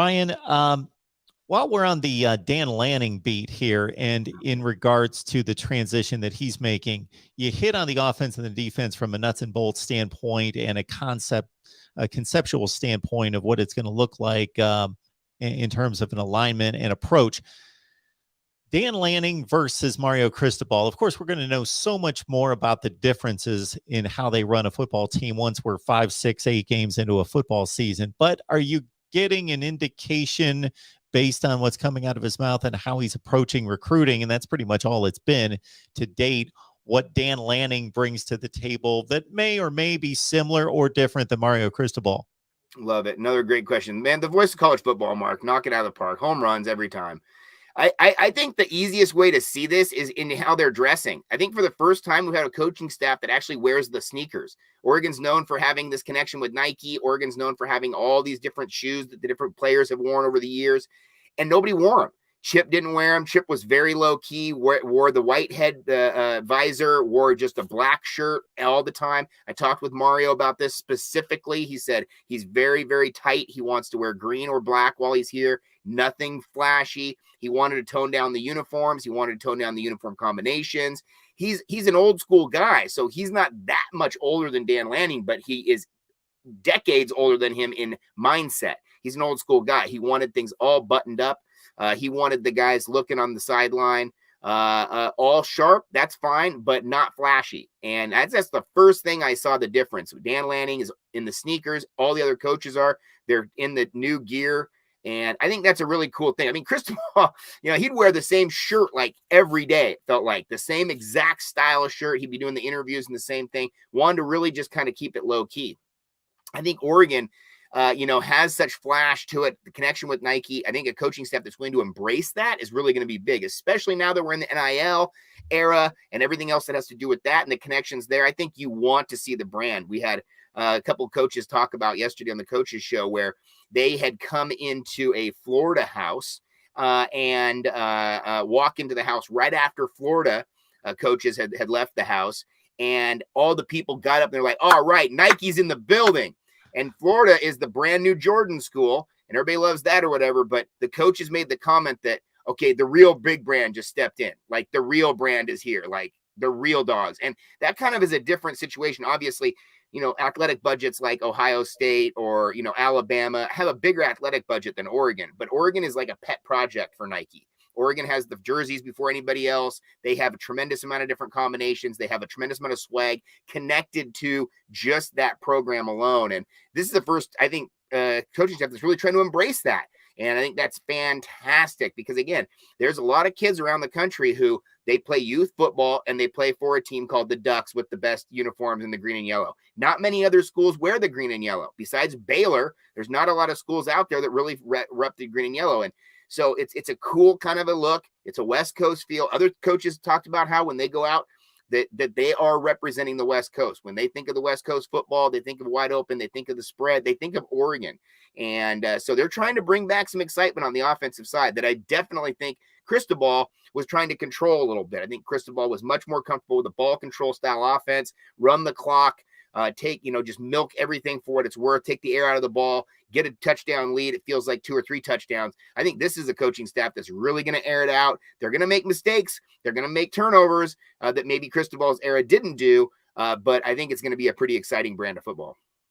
Ryan, while we're on the Dan Lanning beat here, and in regards to the transition that he's making, you hit on the offense and the defense from a nuts and bolts standpoint and a conceptual standpoint of what it's going to look like in terms of an alignment and approach. Dan Lanning versus Mario Cristobal. Of course, we're going to know so much more about the differences in how they run a football team once we're 5, 6, 8 games into a football season. But are you getting an indication based on what's coming out of his mouth and how he's approaching recruiting? And that's pretty much all it's been to date. What Dan Lanning brings to the table that may or may be similar or different than Mario Cristobal. Love it. Another great question, man. The voice of college football, Mark. Knock it out of the park. Home runs every time. I think the easiest way to see this is in how they're dressing. I think for the first time, we've had a coaching staff that actually wears the sneakers. Oregon's known for having this connection with Nike. Oregon's known for having all these different shoes that the different players have worn over the years, and nobody wore them. Chip didn't wear them. Chip was very low key, wore the white head visor, wore just a black shirt all the time. I talked with Mario about this specifically. He said he's very, very tight. He wants to wear green or black while he's here. Nothing flashy. He wanted to tone down the uniforms. He wanted to tone down the uniform combinations. He's an old school guy, so he's not that much older than Dan Lanning, but he is decades older than him in mindset. He's an old school guy. He wanted things all buttoned up. He wanted the guys looking on the sideline all sharp. That's fine, but not flashy. And that's the first thing I saw the difference. Dan Lanning is in the sneakers. All the other coaches are. They're in the new gear. And I think that's a really cool thing. I mean, Cristobal, he'd wear the same shirt like every day. It felt like the same exact style of shirt. He'd be doing the interviews and the same thing. Wanted to really just kind of keep it low key. I think Oregon, has such flash to it. The connection with Nike. I think a coaching staff that's willing to embrace that is really going to be big, especially now that we're in the NIL era and everything else that has to do with that and the connections there. I think you want to see the brand. We had a couple of coaches talk about yesterday on the coaches show where they had come into a Florida house and walk into the house right after Florida coaches had left the house. And all the people got up and they're like, all right, Nike's in the building. And Florida is the brand new Jordan school, and everybody loves that or whatever. But the coaches made the comment that, okay, the real big brand just stepped in. Like the real brand is here, like the real dogs. And that kind of is a different situation. Obviously, athletic budgets like Ohio State or, Alabama have a bigger athletic budget than Oregon. But Oregon is like a pet project for Nike. Oregon has the jerseys before anybody else. They have a tremendous amount of different combinations. They have a tremendous amount of swag connected to just that program alone. And this is the first, I think, coaching staff that's really trying to embrace that. And I think that's fantastic because, again, there's a lot of kids around the country who they play youth football and they play for a team called the Ducks with the best uniforms in the green and yellow. Not many other schools wear the green and yellow. Besides Baylor, there's not a lot of schools out there that really rep the green and yellow. And so it's a cool kind of a look. It's a West Coast feel. Other coaches talked about how when they go out that they are representing the West Coast. When they think of the West Coast football, they think of wide open, they think of the spread, they think of Oregon. And so they're trying to bring back some excitement on the offensive side that I definitely think Cristobal was trying to control a little bit. I think Cristobal was much more comfortable with the ball control style offense, run the clock, just milk everything for what it's worth, take the air out of the ball, get a touchdown lead. It feels like 2 or 3 touchdowns. I think this is a coaching staff that's really going to air it out. They're going to make mistakes. They're going to make turnovers that maybe Cristobal's era didn't do. But I think it's going to be a pretty exciting brand of football.